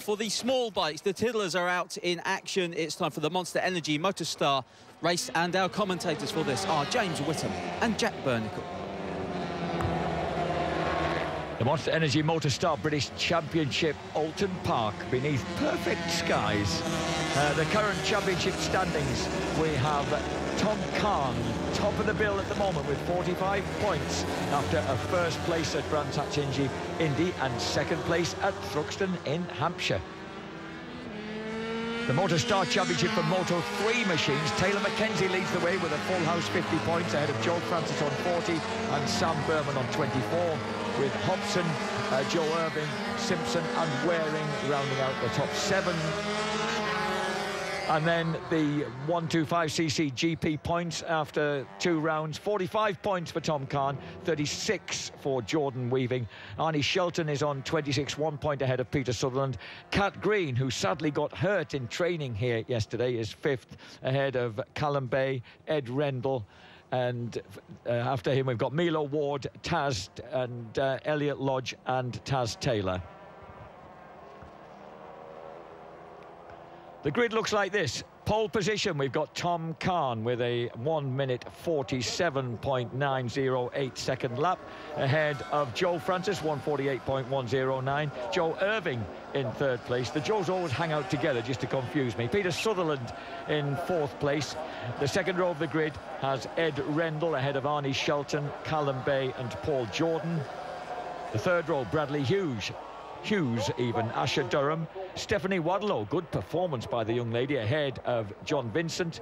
For the small bikes, the tiddlers are out in action. It's time for the Monster Energy Motostar race, and our commentators for this are James Whittam and Jack Burnicle. The Monster Energy Motostar British Championship, Oulton Park, beneath perfect skies. The current championship standings, we have Tom Kahn, top of the bill at the moment with 45 points after a first place at Brands Hatch Indy and second place at Thruxton in Hampshire. The Motostar Championship for Moto 3 machines, Taylor Mackenzie leads the way with a full house 50 points ahead of Joe Francis on 40 and Sam Berman on 24, with Hobson, Joe Irving, Simpson and Waring rounding out the top 7. And then the 125cc GP points after 2 rounds. 45 points for Tom Kahn, 36 for Jordan Weaving. Arnie Shelton is on 26, 1 point ahead of Peter Sutherland. Cat Green, who sadly got hurt in training here yesterday, is 5th ahead of Callum Bay, Ed Rendell. And after him, we've got Milo Ward, Taz, and Elliot Lodge and Taz Taylor. The grid looks like this. Pole position, we've got Tom Kahn with a 1 minute 47.908 second lap, ahead of Joe Francis, 148.109. Joe Irving in 3rd place. The Joes always hang out together just to confuse me. Peter Sutherland in 4th place. The second row of the grid has Ed Rendell ahead of Arnie Shelton, Callum Bay and Paul Jordan. The 3rd row, Bradley Hughes even, Asher Durham, Stephanie Wadlow, good performance by the young lady, ahead of John Vincent.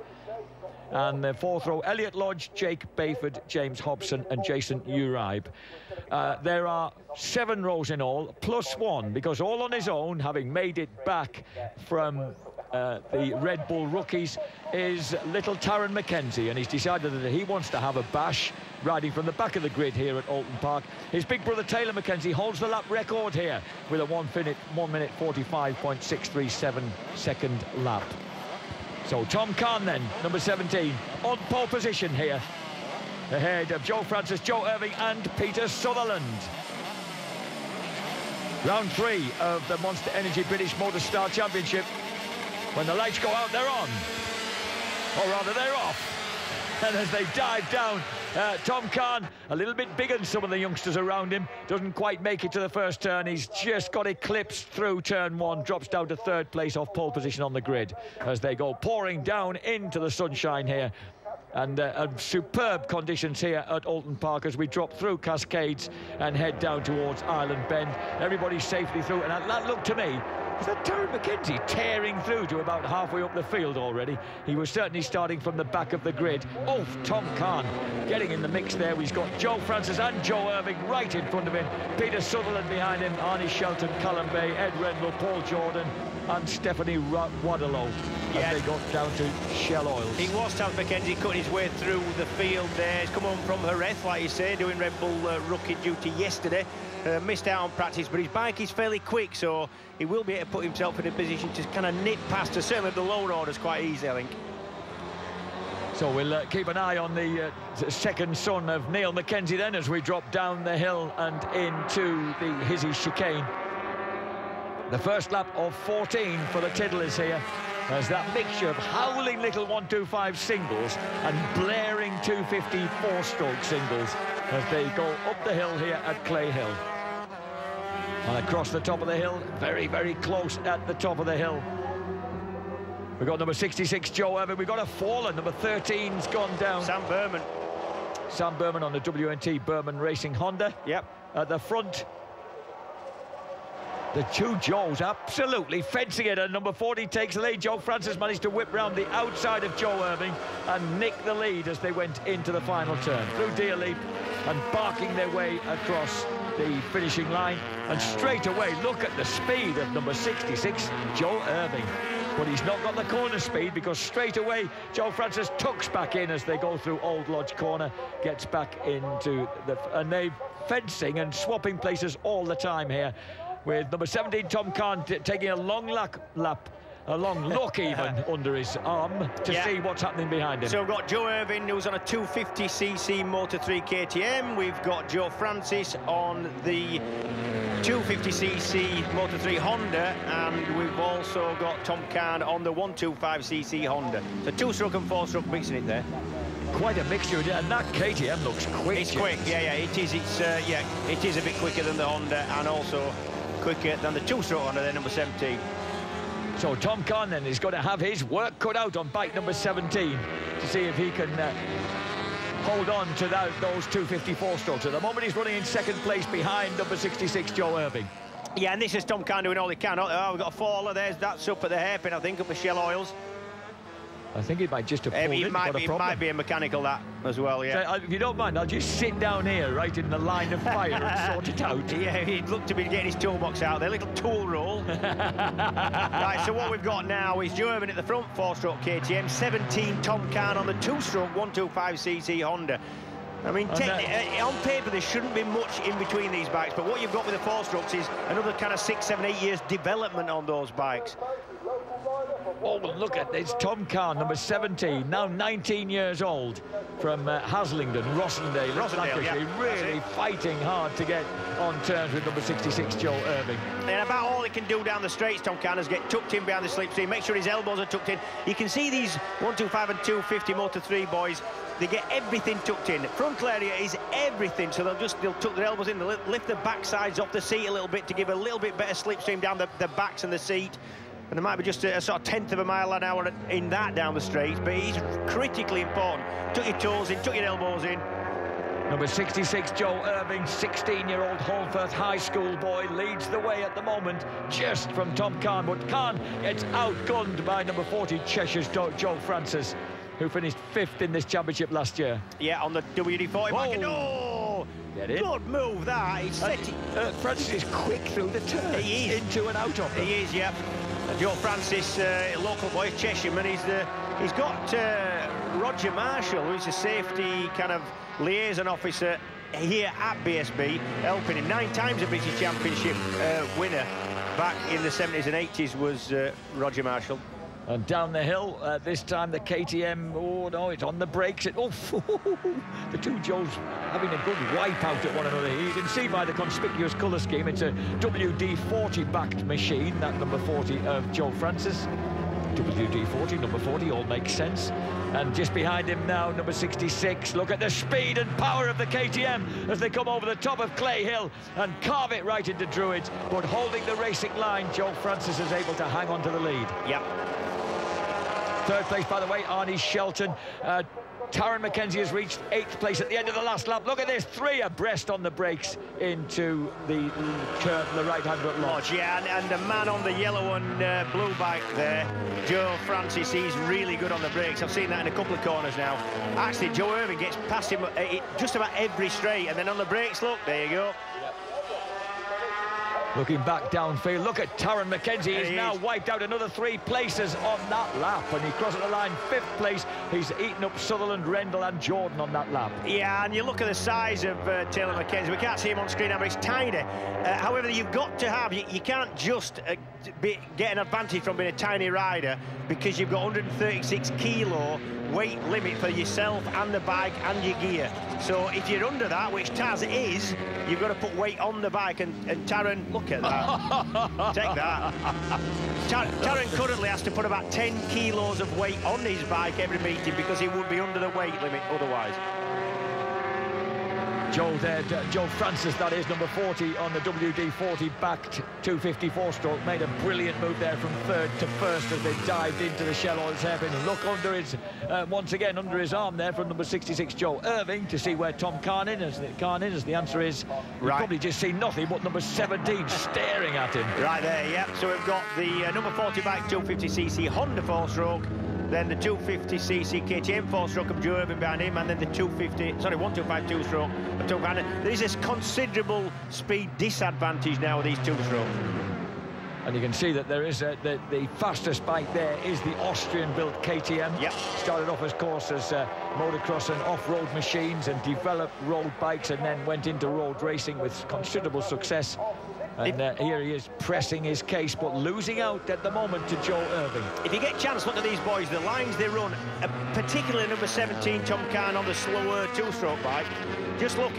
And the 4th row, Elliot Lodge, Jake Bayford, James Hobson and Jason Uribe. There are 7 rows in all, +1, because all on his own, having made it back from the Red Bull rookies, is little Taron Mackenzie, and he's decided that he wants to have a bash riding from the back of the grid here at Oulton Park. His big brother Taylor Mackenzie holds the lap record here with a 1 minute 45.637 second lap. So Tom Kahn then, number 17, on pole position here, ahead of Joe Francis, Joe Irving and Peter Sutherland. Round 3 of the Monster Energy British Motostar Championship. When the lights go out, they're on. Or rather, they're off. And as they dive down, Tom Kahn, a little bit bigger than some of the youngsters around him, doesn't quite make it to the first turn. He's just got eclipsed through turn 1, drops down to 3rd place off pole position on the grid as they go pouring down into the sunshine here. And superb conditions here at Oulton Park as we drop through Cascades and head down towards Island Bend. Everybody's safely through, and that looked to me, is that Taron Mackenzie tearing through to about halfway up the field already? He was certainly starting from the back of the grid. Oh, Tom Kahn getting in the mix there. He's got Joe Francis and Joe Irving right in front of him. Peter Sutherland behind him, Arnie Shelton, Callum Bay, Ed Rendell, Paul Jordan and Stephanie Wadlow as they got down to Shell Oils. It was Taron Mackenzie cutting his way through the field there. He's come on from Jerez, like you say, doing Red Bull rookie duty yesterday. Missed out on practice, but his bike is fairly quick, so he will be able to put himself in a position to kind of nip past us, certainly the lower orders quite easy, I think. So we'll keep an eye on the second son of Neil Mackenzie then as we drop down the hill and into the Hizzy chicane. The first lap of 14 for the Tiddlers here, as that mixture of howling little 125 singles and blaring 250 4-stroke singles as they go up the hill here at Clay Hill. And across the top of the hill, very, very close at the top of the hill. We've got number 66, Joe Irving. We've got a fallen, number 13's gone down. Sam Berman. Sam Berman on the WNT Berman Racing Honda. Yep. At the front, the 2 Joes absolutely fencing it, and number 40 takes the lead. Joe Francis managed to whip round the outside of Joe Irving and nick the lead as they went into the final turn. Through Deer Leap and barking their way across the finishing line. And straight away, look at the speed of number 66, Joe Irving. But he's not got the corner speed because straight away Joe Francis tucks back in as they go through Old Lodge Corner, gets back into the... And they're fencing and swapping places all the time here, with number 17, Tom Kahn, taking a long a long look even under his arm to see what's happening behind him. So we've got Joe Irving, who's on a 250cc Motor 3 KTM. We've got Joe Francis on the 250cc Moto3 Honda, and we've also got Tom Kahn on the 125cc Honda. So two-stroke and four-stroke mixing it there. Quite a mixture, and that KTM looks quick. It's quick, yeah, it is. It is a bit quicker than the Honda, and also quicker than the two-stroke Honda, there, number 17. So Tom Kahn then is going to have his work cut out on bike number 17 to see if he can hold on to those 254 strokes. At the moment, he's running in second place behind number 66, Joe Irving. Yeah, and this is Tom Kahn doing all he can. Oh, we've got a faller. That's up at the hairpin, I think, up the Shell Oils. I think it might just have pulled it might be a mechanical, that, as well, yeah. So, if you don't mind, I'll just sit down here, right in the line of fire and sort it out. Yeah, he'd look to be getting his toolbox out there, little tool roll. Right, so what we've got now is Joe Irving at the front, four-stroke KTM, 17 Tom Kahn on the two-stroke 125cc Honda. I mean, on paper, there shouldn't be much in between these bikes, but what you've got with the four-strokes is another kind of 6, 7, 8 years development on those bikes. Oh, look at this, Tom Kahn, number 17, now 19 years old, from Haslingden, Rossendale, yeah, really fighting hard to get on terms with number 66, Joe Irving. And about all he can do down the straights, Tom Kahn, is get tucked in behind the slipstream, make sure his elbows are tucked in. You can see these 125 and 250 Moto3 boys, they get everything tucked in. Frontal area is everything, so they'll tuck their elbows in, they'll lift the backsides off the seat a little bit to give a little bit better slipstream down the backs and the seat. And there might be just a sort of tenth of a mile an hour in that down the straight, but he's critically important. Tuck your toes in, tuck your elbows in. Number 66, Joe Irving, 16-year-old Holmfirth High School boy, leads the way at the moment, just from Tom Kahn. But Kahn gets outgunned by number 40, Cheshire's Joe Francis, who finished 5th in this championship last year. Yeah, on the WD-40 bike. No! Good move, that. He's Francis is quick through the turn. He is. Into and out of them. He is, yeah. Joe Francis, local boy, Cheshireman, he's got Roger Marshall, who's a safety kind of liaison officer here at BSB, helping him. 9 times a British Championship winner back in the 70s and 80s was Roger Marshall. And down the hill, this time the KTM, oh no, it's on the brakes. The two Joes having a good wipe out at one another. You can see by the conspicuous colour scheme, it's a WD-40 backed machine, that number 40 of Joe Francis. WD-40, number 40, all makes sense. And just behind him now, number 66. Look at the speed and power of the KTM as they come over the top of Clay Hill and carve it right into Druids. But holding the racing line, Joe Francis is able to hang on to the lead. Yep. Third place, by the way, Arnie Shelton. Taron Mackenzie has reached 8th place at the end of the last lap. Look at this, 3 abreast on the brakes into the curve, the right-hand launch. Yeah, and the man on the yellow and blue bike there, Joe Francis, he's really good on the brakes. I've seen that in a couple of corners now. Actually, Joe Irving gets past him just about every straight, and then on the brakes, look, there you go. Looking back downfield, look at Taron Mackenzie. He's now wiped out another 3 places on that lap, and he crosses the line 5th place. He's eaten up Sutherland, Rendell and Jordan on that lap. Yeah, and you look at the size of Taylor Mackenzie. We can't see him on screen now, but he's tiny. However, you've got to have, you can't just get an advantage from being a tiny rider, because you've got 136 kilo weight limit for yourself and the bike and your gear. So if you're under that, which Taz is, you've got to put weight on the bike, and Taron, look at that. Take that. Taron currently has to put about 10 kilos of weight on his bike every meeting because he would be under the weight limit otherwise. Joe there, Joe Francis, that is, number 40 on the WD-40 backed 254 stroke, made a brilliant move there from 3rd to 1st as they dived into the Shell Oils hairpin. And look under his, once again, under his arm there from number 66, Joe Irving, to see where Tom Kahn is. The answer is, you've probably just seen nothing but number 17 staring at him. Right there, yeah. So we've got the number 40 back 250cc Honda 4-stroke, then the 250cc KTM 4-stroke of Joe Irving behind him, and then the 125 2-stroke of Tom Kahn. There is this considerable speed disadvantage now with these 2-strokes. And you can see that there is the fastest bike there is the Austrian-built KTM. Yep. Started off, of course, as motocross and off-road machines and developed road bikes, and then went into road racing with considerable success. And here he is pressing his case, but losing out at the moment to Joe Irving. If you get a chance, look at these boys, the lines they run, particularly number 17, Tom Kahn, on the slower 2-stroke bike. Just look,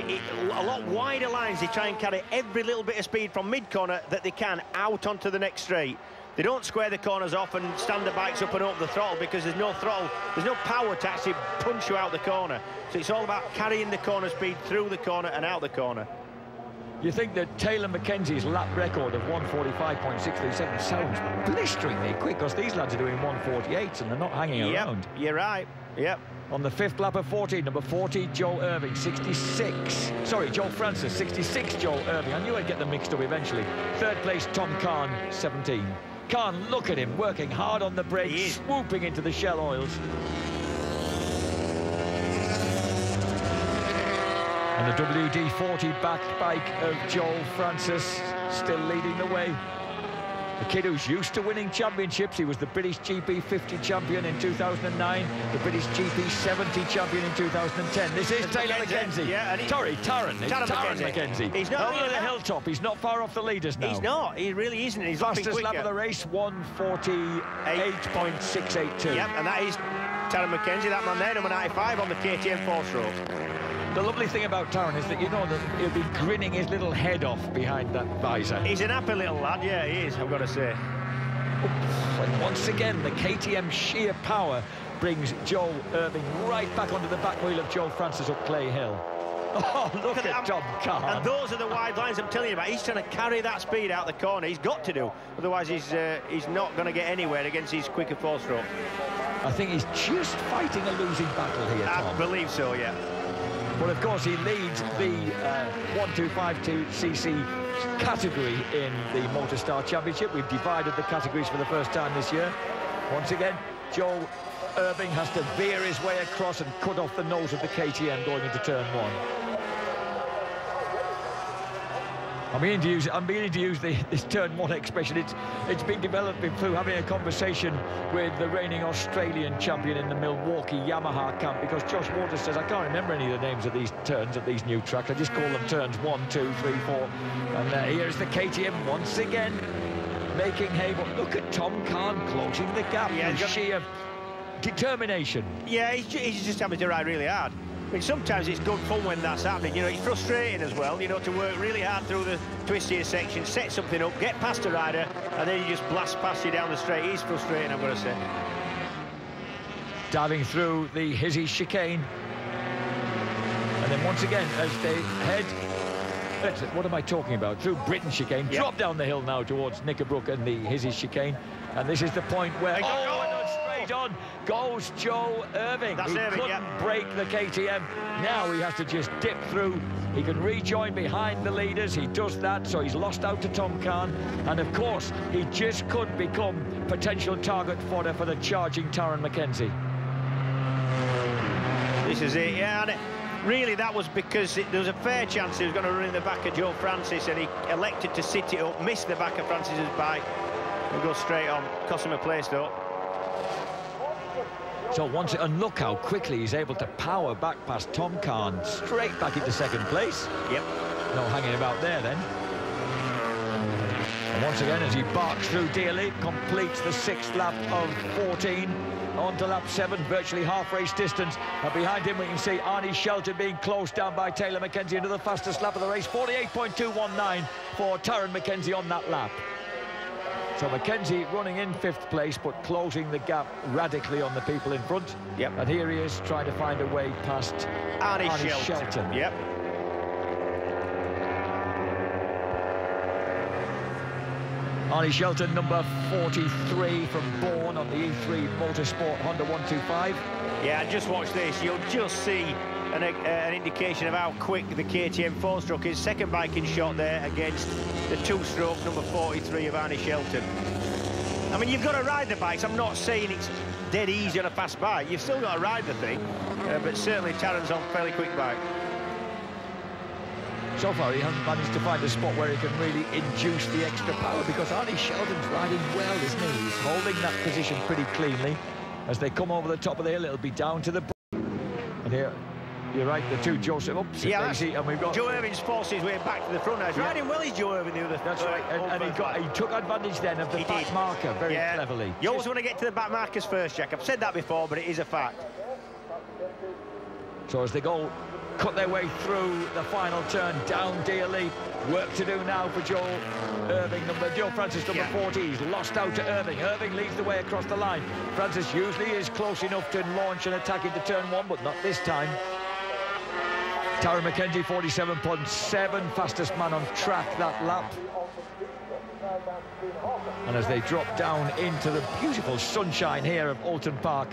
a lot wider lines. They try and carry every little bit of speed from mid-corner that they can out onto the next straight. They don't square the corners off and stand the bikes up and open the throttle, because there's no throttle, there's no power to actually punch you out the corner. So it's all about carrying the corner speed through the corner and out the corner. You think that Taylor Mackenzie's lap record of 1:45.637 sounds blisteringly quick, because these lads are doing 1:48s and they're not hanging around. You're right. Yep. On the 5th lap of 14, number 40, Joe Irving, 66. Sorry, Joe Francis, 66, Joe Irving. I knew I'd get them mixed up eventually. 3rd place, Tom Kahn, 17. Kahn, look at him, working hard on the brakes, swooping into the shell oils. And the WD-40 back bike of Joe Francis, still leading the way. The kid who's used to winning championships. He was the British GP 50 champion in 2009, the British GP 70 champion in 2010. This is Taylor Mackenzie. Yeah, Taron Mackenzie. He's not over the hilltop. He's not far off the leaders now. He's not. He really isn't. He's fastest lap of the race, 1:48.682. Yep, and that is Taron Mackenzie, that man there, number 95 on the KTM 4-stroke. The lovely thing about Taron is that you know that he'll be grinning his little head off behind that visor. He's an happy little lad, yeah, he is, I've got to say. And once again, the KTM sheer power brings Joe Irving right back onto the back wheel of Joe Francis up Clay Hill. Oh, look at Tom Kahn. And those are the wide lines I'm telling you about. He's trying to carry that speed out the corner. He's got to do. Otherwise, he's not going to get anywhere against his quicker 4-stroke. I think he's just fighting a losing battle here, Tom. I believe so, yeah. Well, of course, he leads the 1252cc category in the Motostar Championship. We've divided the categories for the first time this year. Once again, Joe Irving has to veer his way across and cut off the nose of the KTM going into turn 1. I'm beginning to use this turn 1 expression. It's been developing through having a conversation with the reigning Australian champion in the Milwaukee Yamaha camp, because Josh Waters says, I can't remember any of the names of these turns of these new tracks. I just call them turns 1, 2, 3, 4. And here's the KTM once again making hay. But look at Tom Kahn closing the gap with sheer determination. Yeah, he's just having to ride really hard. I mean, sometimes it's good fun when that's happening. You know, it's frustrating as well, you know, to work really hard through the twistier section, set something up, get past a rider, and then you just blast past you down the straight. It is frustrating, I've got to say. Diving through the Hizzy chicane. And then once again, as they head... What am I talking about? Through Britain chicane. Yep. Drop down the hill now towards Knickerbrook and the Hizzy chicane. And this is the point where... on goes Joe Irving. He couldn't break the KTM. Now he has to just dip through. He can rejoin behind the leaders. He does that, so he's lost out to Tom Kahn. And of course, he just could become potential target fodder for the charging Taron Mackenzie. This is it, yeah. And really, that was because there was a fair chance he was going to run in the back of Joe Francis, and he elected to sit it up, miss the back of Francis's bike, and go straight on. Cost him a place, though. So and look how quickly he's able to power back past Tom Kahn, straight back into 2nd place. Yep. No hanging about there then. And once again, as he barks through dearly, completes the 6th lap of 14, on to lap 7, virtually half race distance. And behind him we can see Arnie Shelton being closed down by Taylor Mackenzie into the fastest lap of the race, 48.219 for Taron Mackenzie on that lap. So Mackenzie running in 5th place, but closing the gap radically on the people in front. Yep. And here he is trying to find a way past Arnie Shelton. Yep. Arnie Shelton, number 43 from Bourne on the E3 Motorsport Honda 125. Yeah, just watch this. You'll just see an indication of how quick the KTM 4-stroke is. Second bike in shot there against the 2-stroke number 43 of Arnie Shelton. I mean, you've got to ride the bikes. I'm not saying it's dead easy on a fast bike. You've still got to ride the thing, but certainly Taron's on a fairly quick bike. So far, he hasn't managed to find a spot where he can really induce the extra power, because Arnie Shelton's riding well, isn't he? He's holding that position pretty cleanly. As they come over the top of the hill, it'll be down to the... And here... You're right, the two Joseph ups. Yeah, and we've got Joe Irving's forced his way back to the front. He's riding well, he's Joe Irving the other. That's right, and he took advantage then of the back marker very cleverly. You always want to get to the back markers first, Jack. I've said that before, but it is a fact. So as they go cut their way through the final turn, down dearly. Work to do now for Joe Francis, number 40. He's lost out to Irving. Irving leads the way across the line. Francis usually is close enough to launch an attack into turn 1, but not this time. Taron McKenzie, 47.7, fastest man on track that lap. And as they drop down into the beautiful sunshine here of Oulton Park,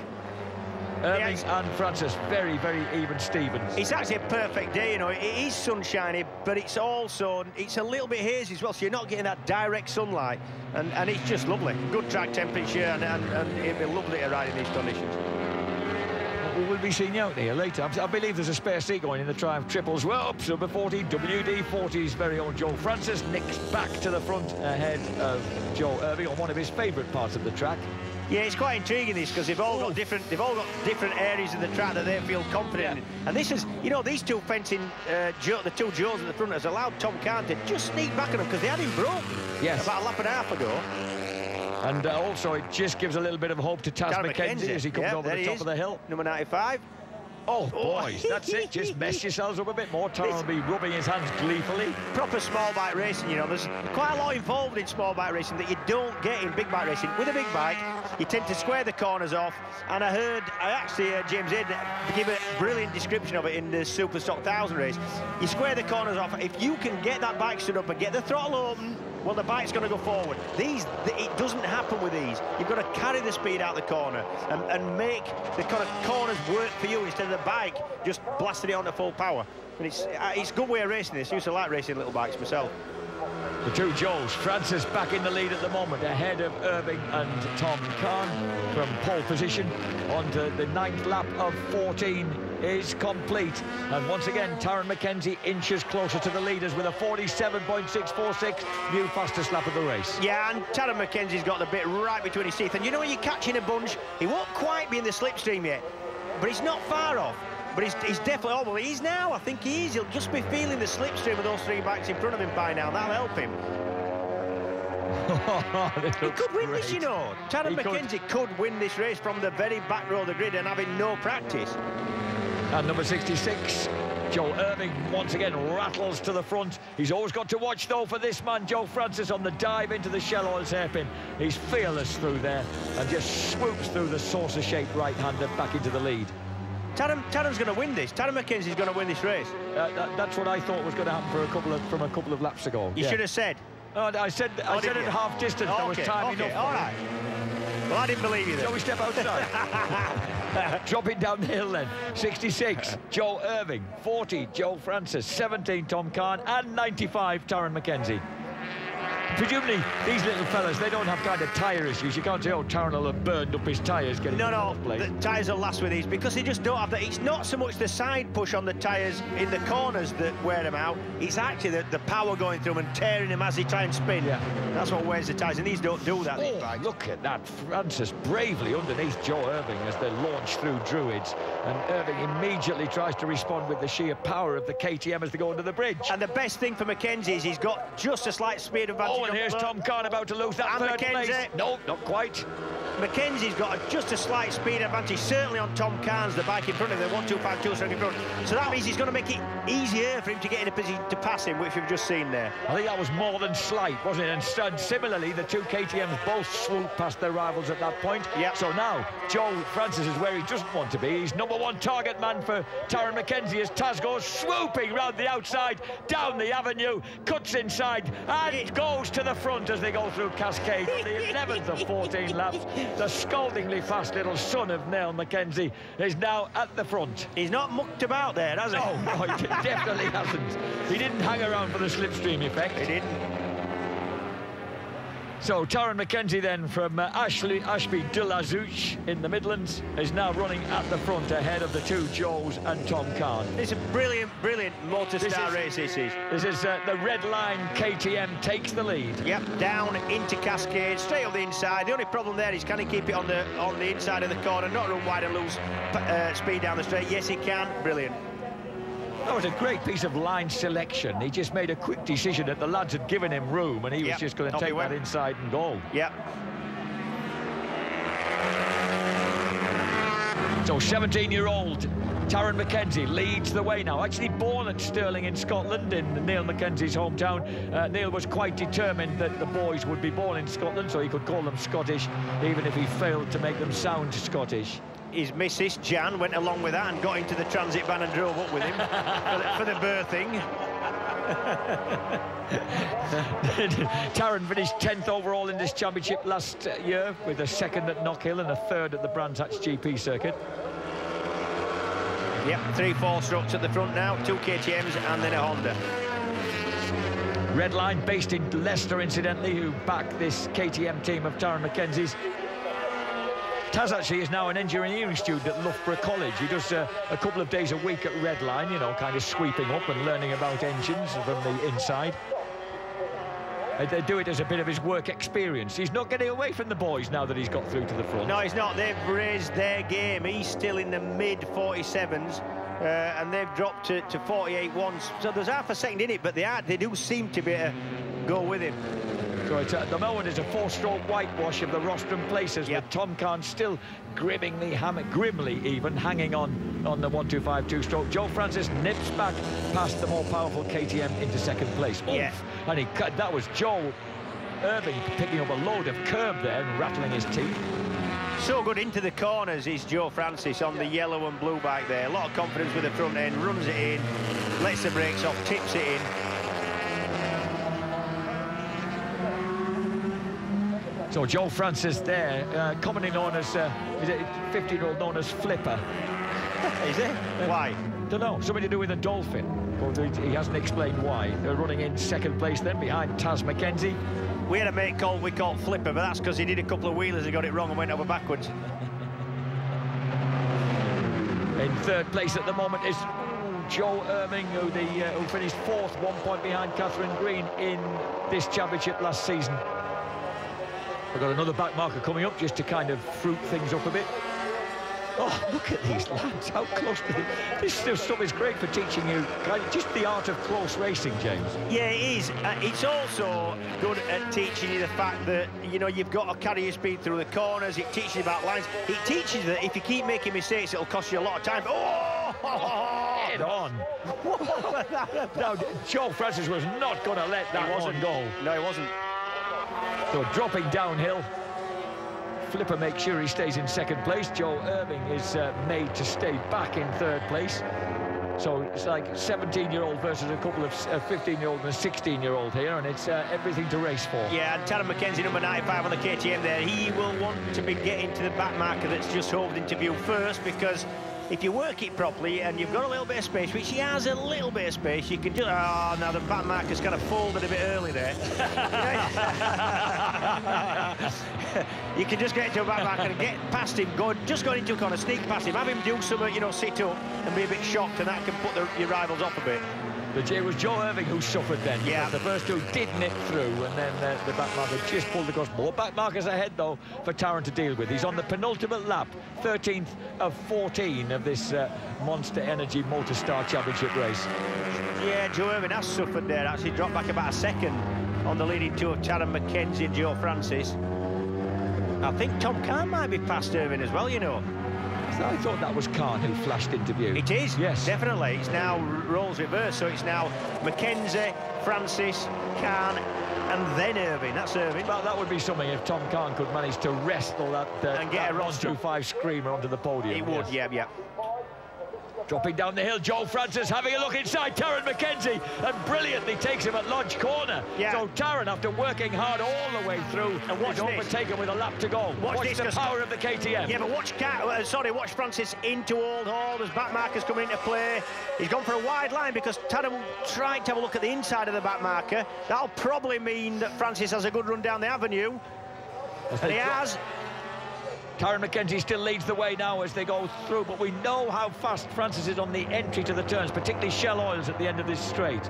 Irving and Francis, very, very even Stevens. It's actually a perfect day, you know. It is sunshiny, but it's also, it's a little bit hazy as well, so you're not getting that direct sunlight. And it's just lovely. Good track temperature, and it'd be lovely to ride in these conditions. We will be seeing you out here later. I believe there's a spare seat going in the Triumph Triples. Well, number 40, WD-40's very own Joe Francis nicks back to the front ahead of Joe Irving on one of his favourite parts of the track. Yeah, it's quite intriguing this, because they've all got different areas of the track that they feel confident in. And this is, you know, these two fencing, the two Joes at the front has allowed Tom Kahn to just sneak back on them, because they had him broken about a lap and a half ago. And also it just gives a little bit of hope to Taz McKenzie as he comes over the top of the hill. Number 95. Oh, boys, that's it. Just mess yourselves up a bit more. Taron will be rubbing his hands gleefully. Proper small bike racing, you know. There's quite a lot involved in small bike racing that you don't get in big bike racing. With a big bike, you tend to square the corners off. And I actually heard James Ed give a brilliant description of it in the Super Stock 1000 race. You square the corners off. If you can get that bike stood up and get the throttle open, well, the bike's going to go forward. It doesn't happen with these. You've got to carry the speed out the corner and make the kind of corners work for you instead of the bike just blasting it onto full power. And it's a good way of racing this. I used to like racing little bikes myself. The two Joes, Francis back in the lead at the moment, ahead of Irving and Tom Kahn from pole position. Onto the 9th lap of 14 is complete. And once again, Taron McKenzie inches closer to the leaders with a 47.646, new fastest lap of the race. Yeah, and Taron McKenzie's got the bit right between his teeth. And you know when you're catching a bunch, he won't quite be in the slipstream yet, but he's not far off. But he's definitely, well, he is now. I think he is. He'll just be feeling the slipstream of those three bikes in front of him by now. That'll help him. He could win this, you know. Taron McKenzie could win this race from the very back row of the grid and having no practice. And number 66, Joe Irving, once again, rattles to the front. He's always got to watch, though, for this man, Joe Francis, on the dive into the Shell Oils hairpin. He's fearless through there and just swoops through the saucer-shaped right-hander back into the lead. Taron's going to win this. Taron McKenzie's going to win this race. That's what I thought was going to happen from a couple of laps ago. You should have said. I said at half distance. There was time enough. All right. Well, I didn't believe you then. Shall we step outside? Dropping down the hill then. 66, Joe Irving. 40, Joe Francis. 17, Tom Kahn. And 95, Taron McKenzie. Presumably, these little fellas, they don't have kind of tyre issues. You can't say, oh, Taron will have burned up his tyres getting the tyres will last with these, because they just don't have that. It's not so much the side push on the tyres in the corners that wear them out. It's actually the power going through them and tearing them as they try and spin. Yeah. That's what wears the tyres, and these don't do that. Oh, look at that. Francis bravely underneath Joe Irving as they launch through Druids. And Irving immediately tries to respond with the sheer power of the KTM as they go under the bridge. And the best thing for McKenzie is he's got just a slight speed advantage. Oh, and here's Tom Kahn about to lose that third place. No, not quite. McKenzie's got just a slight speed advantage, certainly on Tom Kahn's, the bike in front of him, the 1252 straight in front. So that means he's going to make it easier for him to get in a position to pass him, which we've just seen there. I think that was more than slight, wasn't it? And similarly, the two KTMs both swooped past their rivals at that point. Yep. So now, Joe Francis is where he doesn't want to be. He's #1 target man for Taron McKenzie as Taz goes swooping round the outside, down the avenue, cuts inside, and goes to the front as they go through Cascade on the 11th of 14 laps. The scaldingly fast little son of Neil McKenzie is now at the front. He's not mucked about there, has he? No, he definitely hasn't. He didn't hang around for the slipstream effect. He didn't. So Taron McKenzie then from Ashby de la Zouch in the Midlands is now running at the front ahead of the two Joes and Tom Kahn. It's a brilliant Motostar race this is. This is the red line. KTM takes the lead. Yep, down into Cascade, straight up the inside. The only problem there is can he keep it on the inside of the corner, not run wide and lose speed down the straight? Yes, he can. Brilliant. That was a great piece of line selection. He just made a quick decision that the lads had given him room and he was just going to take that inside and go. Yep. So 17-year-old Taron Mackenzie leads the way now. Actually born at Stirling in Scotland, in Neil Mackenzie's hometown. Neil was quite determined that the boys would be born in Scotland, so he could call them Scottish, even if he failed to make them sound Scottish. His missus, Jan, went along with that and got into the transit van and drove up with him for the birthing. Taron finished 10th overall in this championship last year, with a 2nd at Knockhill and a 3rd at the Brands Hatch GP circuit. Yep, 3 4-strokes at the front now, 2 KTMs and then a Honda. Redline, based in Leicester, incidentally, who back this KTM team of Taron Mackenzie's. Taz actually is now an engineering student at Loughborough College. He does a couple of days a week at Redline, you know, kind of sweeping up and learning about engines from the inside. They do it as a bit of his work experience. He's not getting away from the boys now that he's got through to the front. No, he's not. They've raised their game. He's still in the mid-47s, and they've dropped to 48.1s. So there's half a second in it, but they do seem to be able to go with him. So it's, the moment is a 4-stroke whitewash of the rostrum places, with Tom Kahn still grimly even hanging on the 125 2-stroke. Joe Francis nips back past the more powerful KTM into 2nd place. Yeah. And that was Joe Irving picking up a load of curb there and rattling his teeth. So good into the corners is Joe Francis on the yellow and blue bike there. A lot of confidence with the front end, runs it in, lets the brakes off, tips it in. So Joe Francis there, commonly known as, is it 15-year-old known as Flipper? Is it? Why? Don't know, something to do with a dolphin. But he hasn't explained why. They're running in 2nd place then, behind Taz Mackenzie. We had a mate we called Flipper, but that's because he did a couple of wheelers and got it wrong and went over backwards. In 3rd place at the moment is Joe Irving, who finished 4th, 1 point behind Catherine Green in this championship last season. We've got another back marker coming up just to kind of fruit things up a bit. Oh, look at these lads, how close to them. This stuff is great for teaching you kind of just the art of close racing, James. Yeah, it is. It's also good at teaching you the fact that, you know, you've got to carry your speed through the corners. It teaches you about lines. It teaches you that if you keep making mistakes, it'll cost you a lot of time. Oh! Head on. Now, Joe Francis was not going to let that one go. No, he wasn't. So dropping downhill, Flipper makes sure he stays in 2nd place. Joe Irving is made to stay back in 3rd place. So it's like 17-year-old versus a couple of 15-year-old and a 16-year-old here, and it's everything to race for. Yeah, and Taron Mackenzie, number 95 on the KTM there, he will want to be getting to the back marker that's just hoved into view first, because if you work it properly and you've got a little bit of space, which he has a little bit of space, you can just... Oh, now the back marker's kind of folded a bit early there. You can just get into a back marker and get past him, just go into a corner, sneak past him, have him do something, you know, sit up and be a bit shocked, and that can put your rivals off a bit. But it was Joe Irving who suffered then. Yeah. The first two did nip through, and then the back marker just pulled across. More back markers ahead, though, for Taron to deal with. He's on the penultimate lap, 13th of 14 of this Monster Energy Motostar Championship race. Yeah, Joe Irving has suffered there. Actually dropped back about a 2nd on the leading two of Taron Mackenzie and Joe Francis. I think Tom Kahn might be past Irving as well, you know. I thought that was Kahn who flashed into view. It is, yes, definitely. It's now roles reversed, so it's now Mackenzie, Francis, Kahn, and then Irving. That's Irving. Well, that would be something if Tom Kahn could manage to wrestle that and get that a 125 screamer onto the podium. He would, yes. yeah. Dropping down the hill, Joe Francis having a look inside Taron Mackenzie, and brilliantly takes him at Lodge Corner. Yeah. So Taron, after working hard all the way through, is overtaken with a lap to go. Watch the power of the KTM. Yeah, but watch Francis into Old Hall. There's back markers coming into play. He's gone for a wide line because Taron tried to have a look at the inside of the back marker. That'll probably mean that Francis has a good run down the avenue. And he has. Taron Mackenzie still leads the way now as they go through, but we know how fast Francis is on the entry to the turns, particularly Shell Oils at the end of this straight.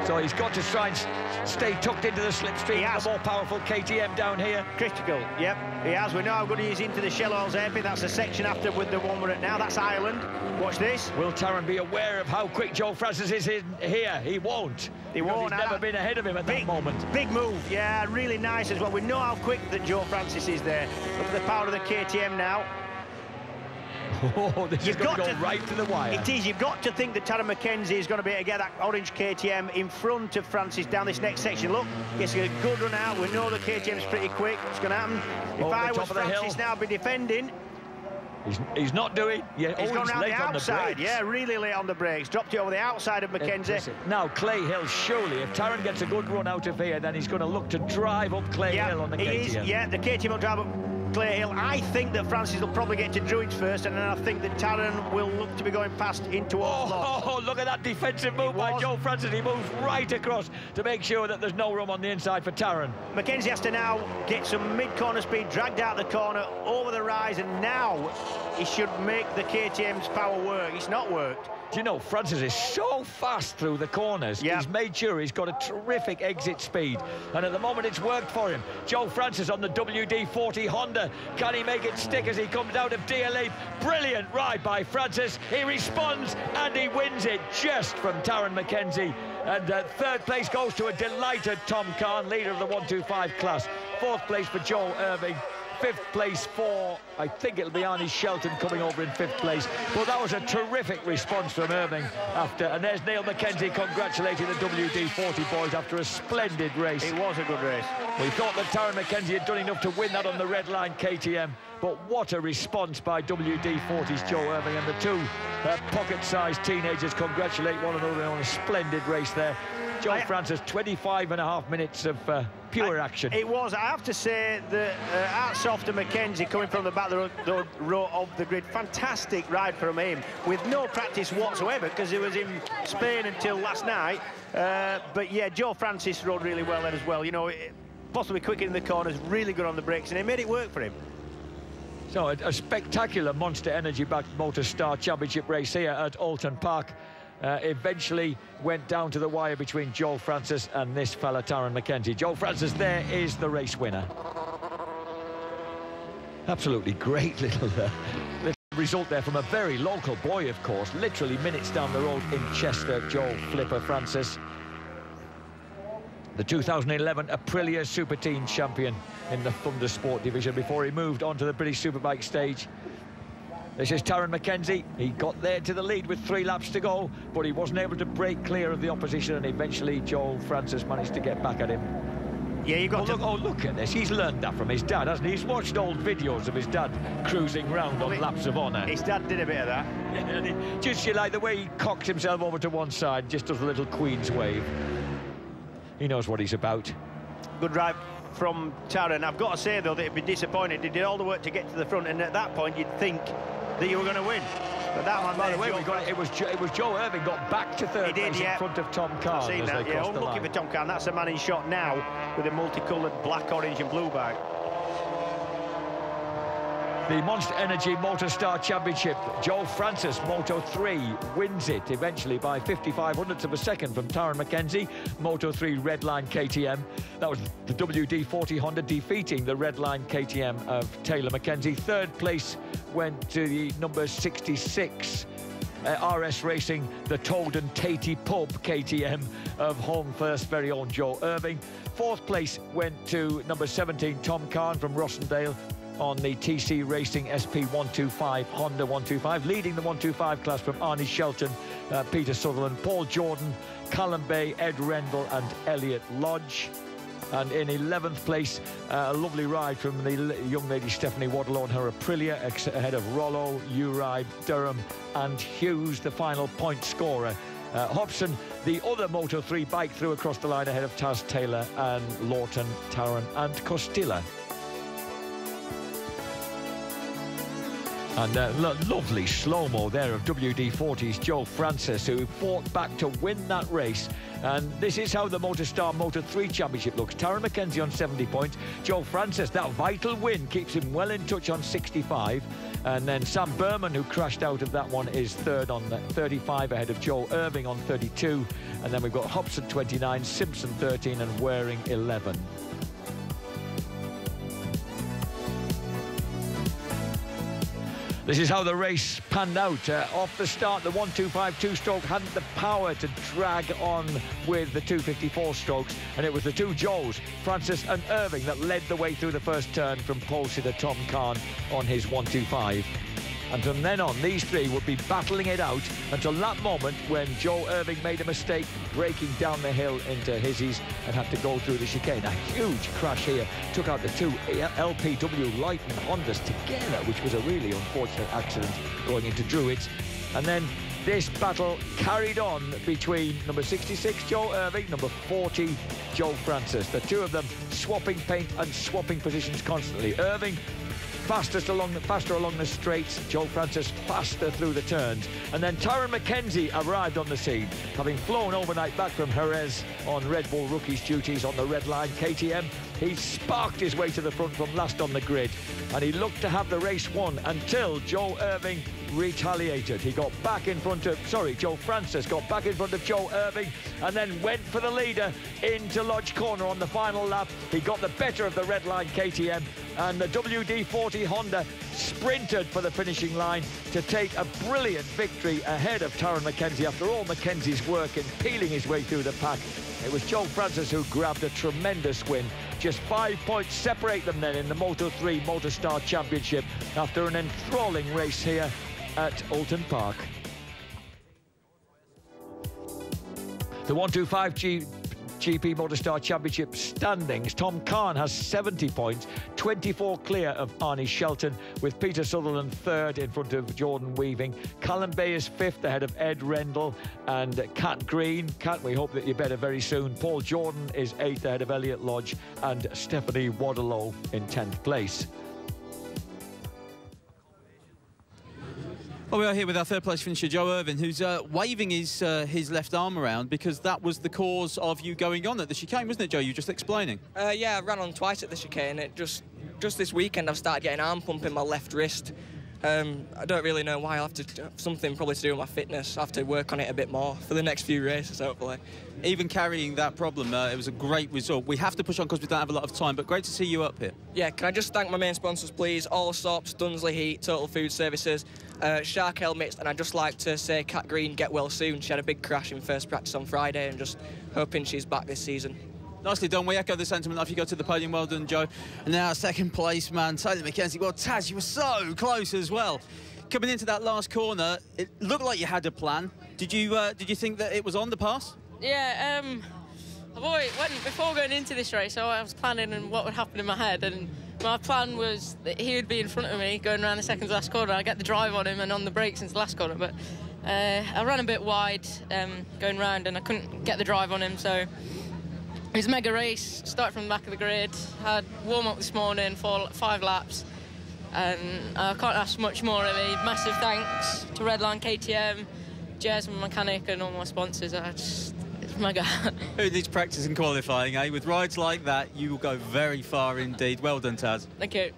So he's got to try and stay tucked into the slipstream. The more powerful KTM down here. Critical, yep, he has. We know how good he is into the Shell Oils airpit. That's the section after with the one we're at now. That's Ireland. Watch this. Will Taron be aware of how quick Joe Francis is in here? He won't. He won't. He's never been ahead of him at that moment. Big move, yeah, really nice as well. We know how quick that Joe Francis is there. Look at the power of the KTM now. Oh, this is going to go right to the wire. It is. You've got to think that Taryn McKenzie is going to be able to get that orange KTM in front of Francis down this next section. Look, gets a good run out. We know the KTM's pretty quick. What's going to happen? If I was Francis now, I'd be defending. He's not doing. Yeah, he's gone round the outside. The yeah, really late on the brakes. Dropped it over the outside of McKenzie. Now Clay Hill, surely, if Taryn gets a good run out of here, then he's going to look to drive up Clay Hill on the KTM. Yeah, the KTM will drive up Clay Hill. I think that Francis will probably get to Druids first, and then I think that Taryn will look to be going past into Oulton. Oh, look at that defensive move by Joe Francis. He moves right across to make sure that there's no room on the inside for Taryn. McKenzie has to now get some mid-corner speed, dragged out the corner, over the rise, and now he should make the KTM's power work. It's not worked. Do you know, Francis is so fast through the corners. Yep. He's made sure he's got a terrific exit speed. And at the moment, it's worked for him. Joe Francis on the WD-40 Honda. Can he make it stick as he comes out of DLE? Brilliant ride by Francis. He responds and he wins it just from Taryn McKenzie. And third place goes to a delighted Tom Kahn, leader of the 125 class. Fourth place for Joel Irving. Fifth place for, I think it'll be Arnie Shelton coming over in fifth place. But that was a terrific response from Irving after, and there's Neil McKenzie congratulating the WD-40 boys after a splendid race. It was a good race. We thought that Taryn McKenzie had done enough to win that on the red line KTM, but what a response by WD-40's Joe Irving, and the two pocket-sized teenagers congratulate one another on a splendid race there. Joe Francis, 25.5 minutes of pure action. It was. I have to say that hats off to McKenzie coming from the back of the row of the grid. Fantastic ride from him with no practice whatsoever because he was in Spain until last night. But yeah, Joe Francis rode really well then as well. You know, possibly quicker in the corners, really good on the brakes, and he made it work for him. So a spectacular Monster Energy-backed Motostar Championship race here at Oulton Park. Eventually went down to the wire between Joe Francis and this fella Taryn McKenzie. Joe Francis there is the race winner. Absolutely great little result there from a very local boy, of course, literally minutes down the road in Chester, Joe Flipper Francis. The 2011 Aprilia Super Teen champion in the Thunder Sport division before he moved on to the British Superbike stage. This is Taryn McKenzie. He got there to the lead with 3 laps to go, but he wasn't able to break clear of the opposition, and eventually Joe Francis managed to get back at him. Yeah, you got look at this. He's learned that from his dad, hasn't he? He's watched old videos of his dad cruising round on laps of honour. His dad did a bit of that. And just, you like the way he cocks himself over to one side, just does a little Queen's wave. He knows what he's about. Good ride from Taryn. I've got to say, though, that he'd be disappointed. He did all the work to get to the front, and at that point, you'd think that you were going to win. But that one, by the way, it was Joe Irving got back to third place in front of Tom Kahn. I've seen that, yeah. Unlucky for Tom Kahn. That's a man in shot now with a multicoloured black, orange and blue bag. The Monster Energy Motostar Championship, Joe Francis, Moto 3, wins it eventually by 55 hundredths of a second from Taryn McKenzie, Moto 3 Redline KTM. That was the WD-40 Honda defeating the Redline KTM of Taylor McKenzie. Third place went to the number 66 RS Racing, the Tolden Tatey Pub KTM of Home First's very own Joe Irving. Fourth place went to number 17 Tom Kahn from Rossendale on the TC Racing SP125 Honda 125, leading the 125 class from Arnie Shelton, Peter Sutherland, Paul Jordan, Callum Bay, Ed Rendell and Elliot Lodge. And in 11th place, a lovely ride from the young lady Stephanie Waddle on her Aprilia, ahead of Rollo, Uribe, Durham and Hughes, the final point scorer. Hobson, the other Moto 3 bike, threw across the line ahead of Taz Taylor and Lawton, Tarrant and Costilla. And lovely slow-mo there of WD-40's Joe Francis, who fought back to win that race. And this is how the Motostar Moto 3 Championship looks. Taryn McKenzie on 70 points. Joe Francis, that vital win, keeps him well in touch on 65. And then Sam Berman, who crashed out of that one, is third on 35, ahead of Joe Irving on 32. And then we've got Hobson 29, Simpson 13 and Waring 11. This is how the race panned out. Off the start, the 125 two-stroke hadn't the power to drag on with the 254 strokes, and it was the two Joes, Francis and Irving, that led the way through the first turn from pole sitter Tom Kahn on his 125. And from then on, these three would be battling it out until that moment when Joe Irving made a mistake, breaking down the hill into Hizzies and had to go through the chicane. A huge crash here took out the two LPW Lightning Hondas together, which was a really unfortunate accident going into Druids. And then this battle carried on between number 66, Joe Irving, number 40, Joe Francis. The two of them swapping paint and swapping positions constantly. Irving faster along the straights, Joe Francis faster through the turns. And then Tyrone McKenzie arrived on the scene, having flown overnight back from Jerez on Red Bull Rookies duties on the red line KTM. He sparked his way to the front from last on the grid, and he looked to have the race won until Joe Irving retaliated. He got back in front of, Joe Francis got back in front of Joe Irving and then went for the leader into Lodge Corner on the final lap. He got the better of the red line KTM, and the WD-40 Honda sprinted for the finishing line to take a brilliant victory ahead of Tyrone McKenzie after all McKenzie's work in peeling his way through the pack. It was Joe Francis who grabbed a tremendous win. Just 5 points separate them then in the Moto3 Motostar Championship after an enthralling race here at Oulton Park. The 125 GP Motostar Championship standings. Tom Kahn has 70 points, 24 clear of Arnie Shelton, with Peter Sutherland third in front of Jordan Weaving. Callum Bay is fifth ahead of Ed Rendell and Kat Green. Kat, we hope that you're better very soon. Paul Jordan is eighth ahead of Elliot Lodge and Stephanie Waterlow in 10th place. Well, we are here with our third place finisher, Joe Irving, who's waving his left arm around because that was the cause of you going on at the chicane, wasn't it, Joe? You were just explaining. Yeah, I ran on twice at the chicane. It just this weekend I've started getting arm pump in my left wrist. I don't really know why. I'll have to something probably to do with my fitness. I have to work on it a bit more for the next few races, hopefully. Even carrying that problem, it was a great result. We have to push on because we don't have a lot of time, but great to see you up here. Yeah, can I just thank my main sponsors, please? Allsops, Dunsley Heat, Total Food Services, Shark Helmets, and I'd just like to say Kat Green, get well soon. She had a big crash in first practice on Friday, and just hoping she's back this season. Nicely done. We echo the sentiment after you go to the podium. Well done, Joe. And now second place, man, Taylor McKenzie. Well, Taz, you were so close as well. Coming into that last corner, it looked like you had a plan. Did you think that it was on the pass? Yeah, before going into this race, I was planning on what would happen in my head, and my plan was that he would be in front of me going around the second to last corner. I'd get the drive on him and on the brakes into the last corner, but I ran a bit wide going round and I couldn't get the drive on him, so it was a mega race. Started from the back of the grid, had warm-up this morning for 5 laps, and I can't ask much more of me. Massive thanks to Redline KTM, Jez, my mechanic, and all my sponsors. It's mega. Who needs practice and qualifying, eh? With rides like that, you will go very far indeed. Well done, Taz. Thank you.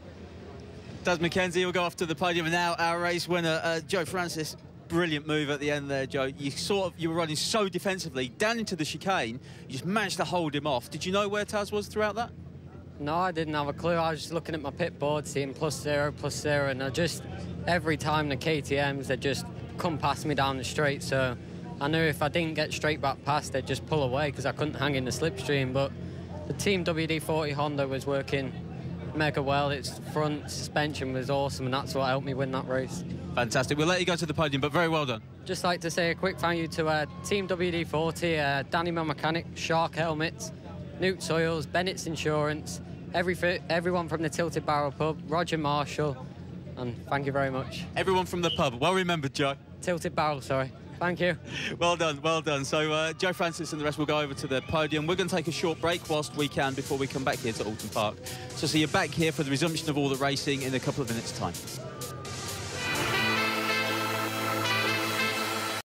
Taz McKenzie will go off to the podium, and now our race winner, Joe Francis. Brilliant move at the end there, Joe. You were running so defensively down into the chicane. You just managed to hold him off. Did you know where Taz was throughout that? No, I didn't have a clue. I was just looking at my pit board, seeing +0, and every time the KTMs, they just come past me down the straight. So I knew if I didn't get straight back past, they'd just pull away because I couldn't hang in the slipstream. But the Team WD-40 Honda was working mega well. Its front suspension was awesome, and that's what helped me win that race. Fantastic. We'll let you go to the podium, but very well done. Just like to say a quick thank you to Team WD-40, Danny, my mechanic, Shark Helmets, Newt Soils, Bennett's Insurance, everyone from the Tilted Barrel Pub, Roger Marshall, and thank you very much. Everyone from the pub. Well remembered, Joe. Tilted Barrel, sorry. Thank you. Well done, well done. So Joe Francis and the rest will go over to the podium. We're going to take a short break whilst we can before we come back here to Oulton Park. So see you back here for the resumption of all the racing in a couple of minutes' time.